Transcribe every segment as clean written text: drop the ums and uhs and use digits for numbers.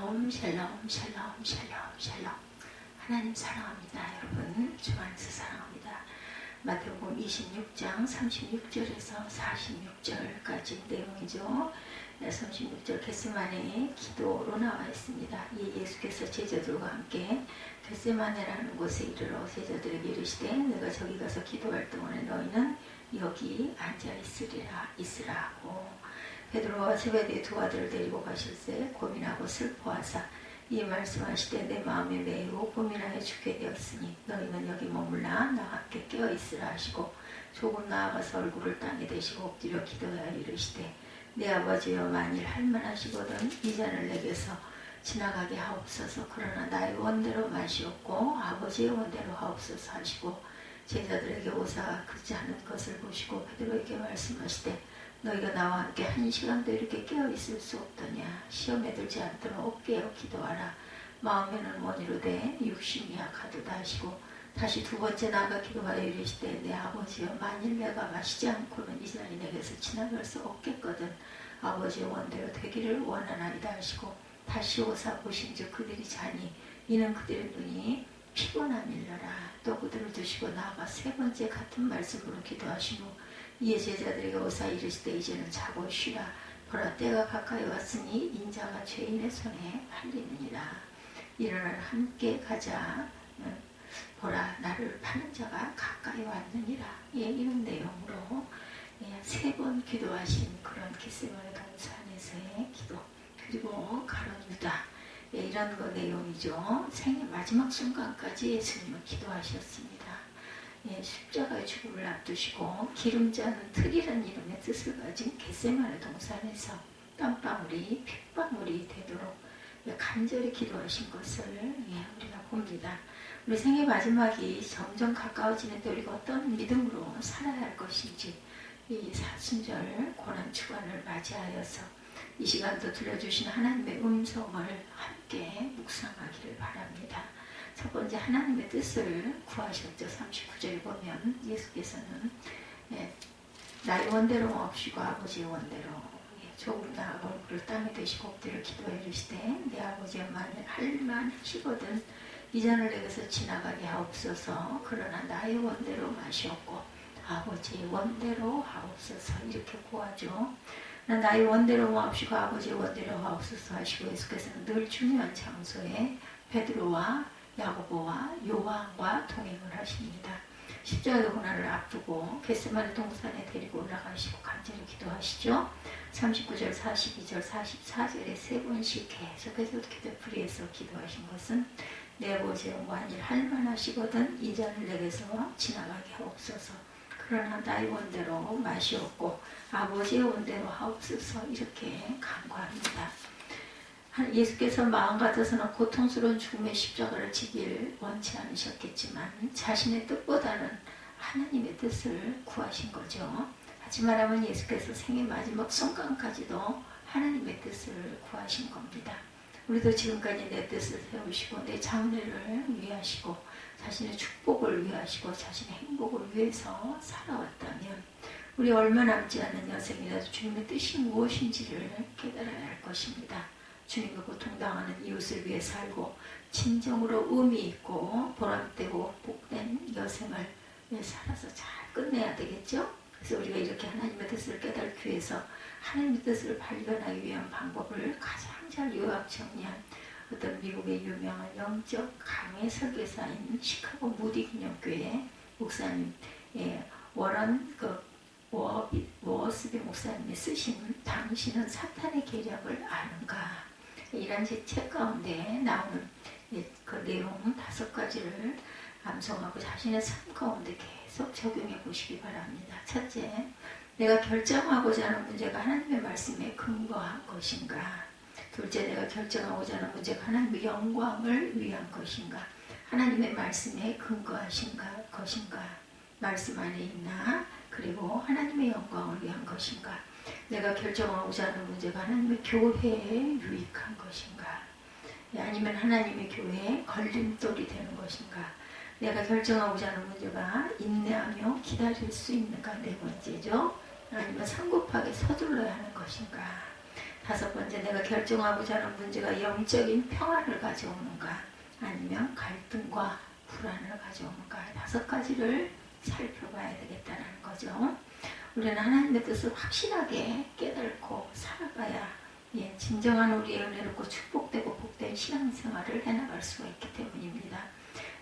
샬롬 샬롬 샬롬 샬롬 샬롬. 하나님 사랑합니다. 여러분 주 안에서 사랑합니다. 마태복음 26장 36절에서 46절까지 내용이죠. 36절 겟세마네 기도로 나와 있습니다. 예수께서 제자들과 함께 겟세마네라는 곳에 이르러 제자들에게 이르시되 내가 저기 가서 기도할 동안에 너희는 여기 앉아 있으라고. 베드로와 제베데의 두 아들을 데리고 가실새 고민하고 슬퍼하사 이 말씀하시되 내 마음이 매우 고민하여 죽게 되었으니 너희는 여기 머물라 나와 함께 깨어있으라 하시고 조금 나아가서 얼굴을 땅에 대시고 엎드려 기도하여 이르시되 내 아버지여 만일 할만하시거든 이 잔을 내게서 지나가게 하옵소서. 그러나 나의 원대로 마시옵고 아버지의 원대로 하옵소서 하시고 제자들에게 오사 그지 않은 것을 보시고 베드로에게 말씀하시되 너희가 나와 함께 1시간도 이렇게 깨어있을 수 없더냐. 시험에 들지 않도록 깨어 기도하라. 마음에는 원이로되 육신이 약하도다 하시고 다시 두 번째 나아가 기도하여 이르시되 내 아버지여 만일 내가 마시지 않고는 이 잔이 내게서 지나갈 수 없겠거든 아버지의 원대로 되기를 원하나이다 하시고 다시 오사 보신즉 그들이 자니 이는 그들의 눈이 피곤함일러라. 또 그들을 두시고 나아가 세 번째 같은 말씀으로 기도하시고 이에 제자들에게 오사 이르시되 이제는 자고 쉬라. 보라 때가 가까이 왔으니 인자가 죄인의 손에 팔리느니라. 일어나 함께 가자. 보라 나를 파는 자가 가까이 왔느니라. 이런 내용으로 세 번 기도하신 그런 겟세마네 동산에서의 기도 그리고 가룟 유다 이런 거 내용이죠. 생의 마지막 순간까지 예수님은 기도하셨습니다. 십자가의 죽음을 앞두시고 기름자는 틀이라는 이름의 뜻을 가진 겟세마네 동산에서 땀방울이 핏방울이 되도록 간절히 기도하신 것을 우리가 봅니다. 우리 생의 마지막이 점점 가까워지는데 우리가 어떤 믿음으로 살아야 할 것인지 이 사순절 고난주간을 맞이하여서 이 시간도 들려주신 하나님의 음성을 함께 묵상하기를 바랍니다. 첫 번째 하나님의 뜻을 구하셨죠. 39절 보면 예수께서는 나의 원대로 없이고 아버지의 원대로 조금 나아가 얼굴을 땅에 대시고 엎드려 기도해 이르시되 내 아버지여 만일 할만하시거든 이 잔을 내게서 지나가게 하옵소서. 그러나 나의 원대로 마시옵고 아버지의 원대로 하옵소서. 이렇게 구하죠. 나의 원대로 하옵시고 아버지의 원대로 하옵소서 하시고 예수께서는 늘 중요한 장소에 베드로와 야고보와 요한과 동행을 하십니다. 십자가의 고난을 앞두고 겟세마네 동산에 데리고 올라가시고 간절히 기도하시죠. 39절, 42절, 44절에 세 번씩 계속해서 기도풀이에서 기도하신 것은 내 아버지여 만일 할만하시거든 이 잔을 내게서 지나가게 하옵소서. 그러나 나의 원대로 마시옵고 아버지의 원대로 하옵소서. 이렇게 간구합니다. 예수께서 마음 같아서는 고통스러운 죽음의 십자가를 지길 원치 않으셨겠지만 자신의 뜻보다는 하나님의 뜻을 구하신 거죠. 하지 말하면 예수께서 생의 마지막 순간까지도 하나님의 뜻을 구하신 겁니다. 우리도 지금까지 내 뜻을 세우시고 내 장래를 위하시고 자신의 축복을 위하시고 자신의 행복을 위해서 살아왔다면 우리 얼마 남지 않은 여생이라도 주님의 뜻이 무엇인지를 깨달아야 할 것입니다. 주님과 고통당하는 이웃을 위해 살고 진정으로 의미 있고 보람되고 복된 여생을 살아서 잘 끝내야 되겠죠? 그래서 우리가 이렇게 하나님의 뜻을 깨닫기 위해서 하나님의 뜻을 발견하기 위한 방법을 가장 잘 요약 정리한 어떤 미국의 유명한 영적 강해 설교사인 시카고 무디 기념교회 목사님 워런 워스비 목사님이 쓰신 당신은 사탄의 계략을 아는가 이란 제 책 가운데 나오는 그 내용 5가지를 암송하고 자신의 삶 가운데 계속 적용해 보시기 바랍니다. 첫째, 내가 결정하고자 하는 문제가 하나님의 말씀에 근거한 것인가. 둘째, 내가 결정하고자 하는 문제가 하나님의 영광을 위한 것인가. 하나님의 말씀에 근거하신가 것인가. 말씀 안에 있나. 그리고 하나님의 영광을 위한 것인가. 내가 결정하고자 하는 문제가 하나님의 교회에 유익한 것인가. 아니면 하나님의 교회에 걸림돌이 되는 것인가. 내가 결정하고자 하는 문제가 인내하며 기다릴 수 있는가. 네 번째죠. 아니면 성급하게 서둘러야 하는 것인가. 다섯 번째, 내가 결정하고자 하는 문제가 영적인 평화를 가져오는가 아니면 갈등과 불안을 가져오는가, 다섯 가지를 살펴봐야 되겠다는 거죠. 우리는 하나님의 뜻을 확실하게 깨닫고 살아가야 진정한 우리의 은혜롭고 축복되고 복된 신앙생활을 해나갈 수가 있기 때문입니다.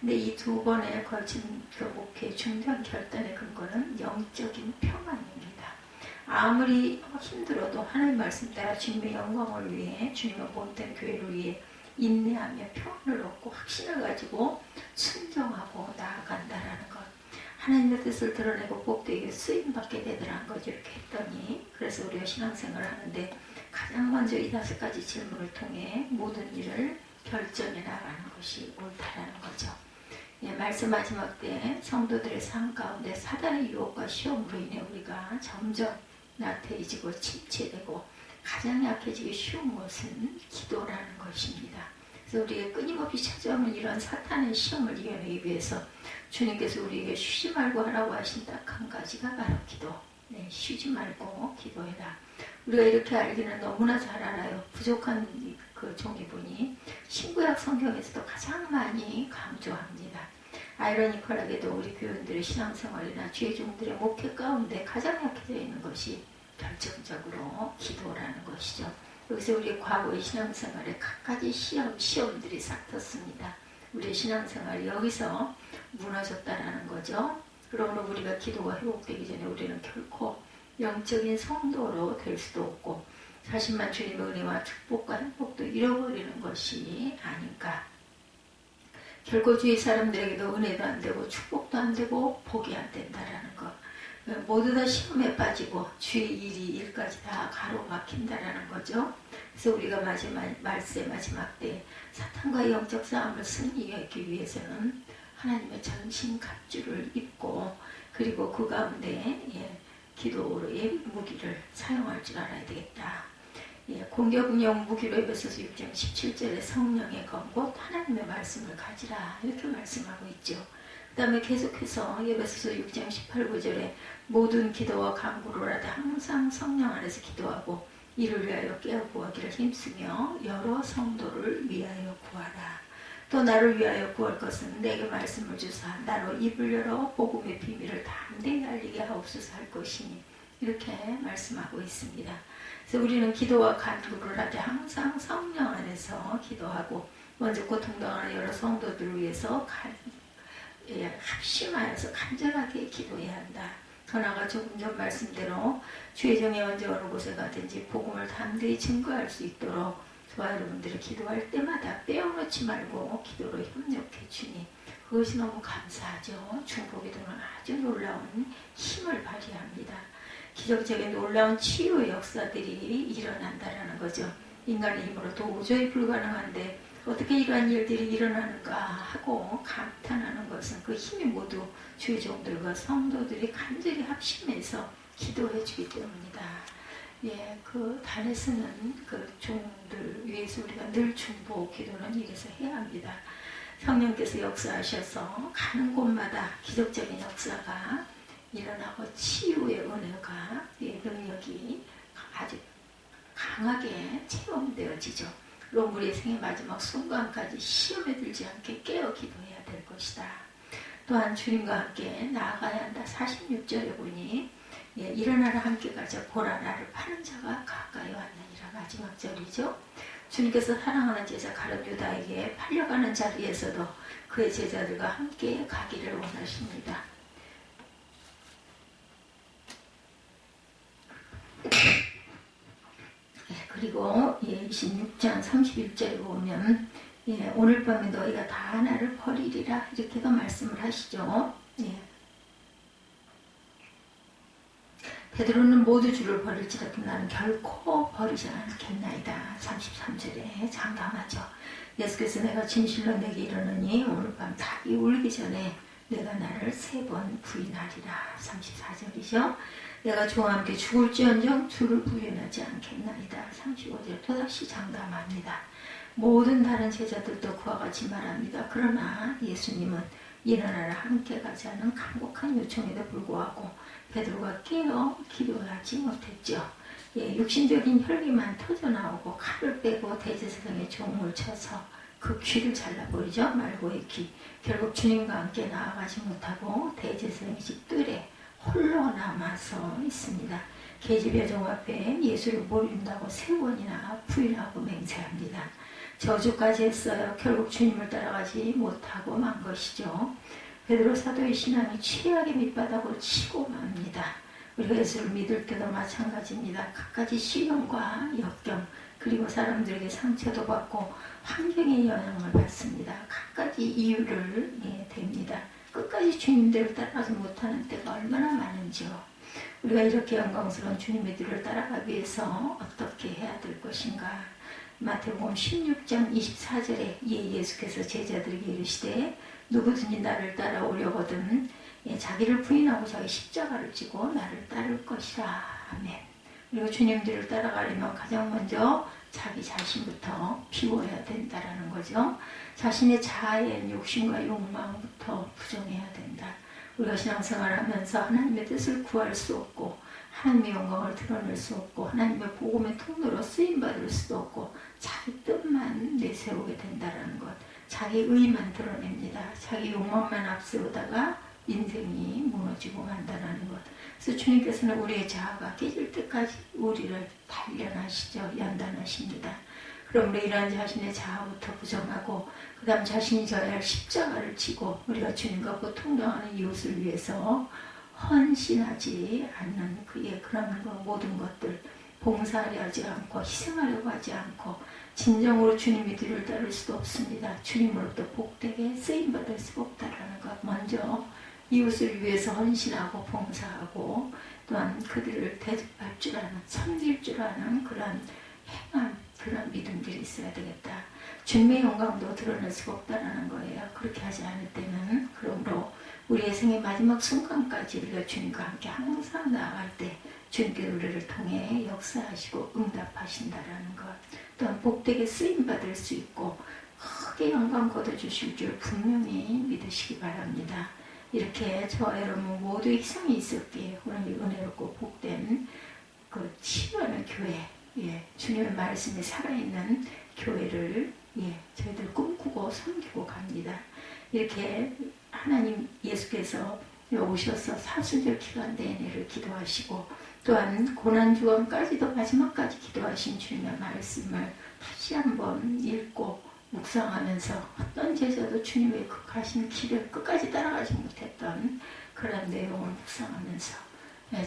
근데 이 두 번에 걸친 그 목회의 중요한 결단의 근거는 영적인 평안입니다. 아무리 힘들어도 하나님 말씀 따라 주님의 영광을 위해, 주님의 본된 교회를 위해 인내하며 평안을 얻고 확신을 가지고 순종하고 나아간다라는 것, 하나님의 뜻을 드러내고 복되게 쓰임받게 되더라는 거죠. 이렇게 했더니, 그래서 우리가 신앙생활을 하는데 가장 먼저 이 다섯 가지 질문을 통해 모든 일을 결정해 나가는 것이 옳다라는 거죠. 말씀 마지막 때 성도들의 삶 가운데 사단의 유혹과 시험으로 인해 우리가 점점 나태해지고 침체되고 가장 약해지기 쉬운 것은 기도라는 것입니다. 그래서 우리에게 끊임없이 찾아오는 이런 사탄의 시험을 이겨내기 위해서 주님께서 우리에게 쉬지 말고 하라고 하신 딱 한 가지가 바로 기도. 쉬지 말고 기도해라. 우리가 이렇게 알기는 너무나 잘 알아요. 부족한 그 종이분이 신구약 성경에서도 가장 많이 강조합니다. 아이러니컬하게도 우리 교인들의 신앙생활이나 죄종들의 목회 가운데 가장 약해져 있는 것이 결정적으로 기도라는 것이죠. 여기서 우리 과거의 신앙생활에 갖가지 시험들이 싹텄습니다. 우리의 신앙생활이 여기서 무너졌다라는 거죠. 그러므로 우리가 기도가 회복되기 전에 우리는 결코 영적인 성도로 될 수도 없고 자신만 주님의 은혜와 축복과 행복도 잃어버리는 것이 아닌가. 결코 주위 사람들에게도 은혜도 안 되고 축복도 안 되고 복이 안 된다라는 것. 모두 다 시험에 빠지고 주의 일까지 다 가로막힌다라는 거죠. 그래서 우리가 말세의 마지막 때 사탄과의 영적 싸움을 승리하기 위해서는 하나님의 전신 갑주를 입고 그리고 그 가운데 기도로의 무기를 사용할 줄 알아야 되겠다. 공격용 무기로 에베소서 6장 17절에 성령의 검 곧 하나님의 말씀을 가지라 이렇게 말씀하고 있죠. 그 다음에 계속해서 에베소서 6장 18, 9절에 모든 기도와 간구로라도 항상 성령 안에서 기도하고 이를 위하여 깨어 구하기를 힘쓰며 여러 성도를 위하여 구하라. 또 나를 위하여 구할 것은 내게 말씀을 주사 나로 입을 열어 복음의 비밀을 담대히 알리게 하옵소서 할 것이니 이렇게 말씀하고 있습니다. 그래서 우리는 기도와 간구를 하되 항상 성령 안에서 기도하고 먼저 고통당하는 여러 성도들을 위해서 합심하여서 간절하게 기도해야 한다. 더 나아가 조금 전 말씀대로 주의 정에 언제 어느 곳에 가든지 복음을 담대히 증거할 수 있도록 저와 여러분들이 기도할 때마다 빼어놓지 말고 기도로 협력해 주니 그것이 너무 감사하죠. 중보기도는 아주 놀라운 힘을 발휘합니다. 기적적인 놀라운 치유의 역사들이 일어난다라는 거죠. 인간의 힘으로 도저히 불가능한데 어떻게 이러한 일들이 일어나는가 하고 감탄하는 것은 그 힘이 모두 주의 종들과 성도들이 간절히 합심해서 기도해 주기 때문이다. 그 단에 쓰는 그 종들 위해서 우리가 늘 중보 기도는 이래서 해야 합니다. 성령께서 역사하셔서 가는 곳마다 기적적인 역사가 일어나고 치유의 은혜가 능력이 아주 강하게 체험되어지죠. 그럼 우리의 생의 마지막 순간까지 시험에 들지 않게 깨어 기도해야 될 것이다. 또한 주님과 함께 나아가야 한다. 46절에 보니 일어나라 함께 가자 보라 나를 파는 자가 가까이 왔느니라. 마지막 절이죠. 주님께서 사랑하는 제자 가룟 유다에게 팔려가는 자리에서도 그의 제자들과 함께 가기를 원하십니다. 그리고 26장 31절에 보면 오늘 밤에 너희가 다 나를 버리리라 이렇게도 말씀을 하시죠. 베드로는 모두 주를 버릴지라도 나는 결코 버리지 않겠나이다. 33절에 장담하죠. 예수께서 내가 진실로 내게 이르노니 오늘 밤 닭이 울기 전에 내가 나를 3번 부인하리라. 34절이죠. 내가 주와 함께 죽을지언정 주를 부인하지 않겠나이다. 35절 또다시 장담합니다. 모든 다른 제자들도 그와 같이 말합니다. 그러나 예수님은 일어나라 함께 가자는 간곡한 요청에도 불구하고 베드로가 깨어 기도하지 못했죠. 육신적인 혈기만 터져나오고 칼을 빼고 대제사장의 종을 쳐서 그 귀를 잘라버리죠. 말고의 귀. 결국 주님과 함께 나아가지 못하고 대제사장의 집 뜰에 홀로 남아서 있습니다. 계집의 종 앞에 예수를 모른다고 3번이나 부인하고 맹세합니다. 저주까지 했어요. 결국 주님을 따라가지 못하고 만 것이죠. 베드로 사도의 신앙이 최악의 밑바닥으로 치고 맙니다. 우리가 예수를 믿을 때도 마찬가지입니다. 갖가지 시련과 역경 그리고 사람들에게 상처도 받고 환경의 영향을 받습니다. 갖가지 이유를 댑니다. 끝까지 주님대로 따라가지 못하는 때가 얼마나 많은지요. 우리가 이렇게 영광스러운 주님의 뒤를 따라가기 위해서 어떻게 해야 될 것인가. 마태복음 16장 24절에 예수께서 제자들에게 이르시되 누구든지 나를 따라오려거든 자기를 부인하고 자기 십자가를 지고 나를 따를 것이라. 아멘. 그리고 주님들을 따라가려면 가장 먼저 자기 자신부터 비워야 된다라는 거죠. 자신의 자아의 욕심과 욕망부터 부정해야 된다. 우리가 신앙생활을 하면서 하나님의 뜻을 구할 수 없고 하나님의 영광을 드러낼 수 없고 하나님의 복음의 통로로 쓰임받을 수도 없고 자기 뜻만 내세우게 된다는 것. 자기 의만 드러냅니다. 자기 욕망만 앞세우다가 인생이 무너지고 만다는 것. 그래서 주님께서는 우리의 자아가 깨질 때까지 우리를 단련하시죠. 연단하십니다. 그럼 우리 이러한 자신의 자아부터 부정하고 그 다음 자신이 져야 할 십자가를 지고 우리가 주님과 고통당하는 이웃을 위해서 헌신하지 않는 그의 그런 모든 것들 봉사하려 하지 않고 희생하려고 하지 않고 진정으로 주님의 뒤를 따를 수도 없습니다. 주님으로부터 복되게 쓰임받을 수가 없다라는 것. 먼저 이웃을 위해서 헌신하고 봉사하고 또한 그들을 대접할 줄 아는 섬길 줄 아는 그런 행한 그런 믿음들이 있어야 되겠다. 주님의 영광도 드러낼 수가 없다라는 거예요. 그렇게 하지 않을 때는 그러므로 우리의 생의 마지막 순간까지 우리가 주님과 함께 항상 나아갈 때 주님께서 우리를 통해 역사하시고 응답하신다라는 것. 또한 복되게 쓰임받을 수 있고 크게 영광 거둬주실 줄 분명히 믿으시기 바랍니다. 이렇게 저와 여러분 모두 희생이 있었기에 오늘 이 은혜롭고 복된 그 치유하는 교회, 주님의 말씀이 살아있는 교회를 저희들 꿈꾸고 섬기고 갑니다. 이렇게 하나님 예수께서 오셔서 사순절 기간 내내를 기도하시고 또한 고난주간까지도 마지막까지 기도하신 주님의 말씀을 다시 한번 읽고 묵상하면서 어떤 제자도 주님의 그 가신 길을 끝까지 따라가지 못했던 그런 내용을 묵상하면서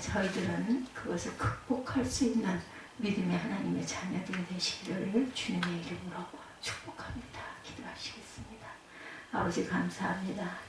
저희들은 그것을 극복할 수 있는 믿음의 하나님의 자녀들이 되시기를 주님의 이름으로 축복합니다. 기도하시겠습니다. 아버지 감사합니다.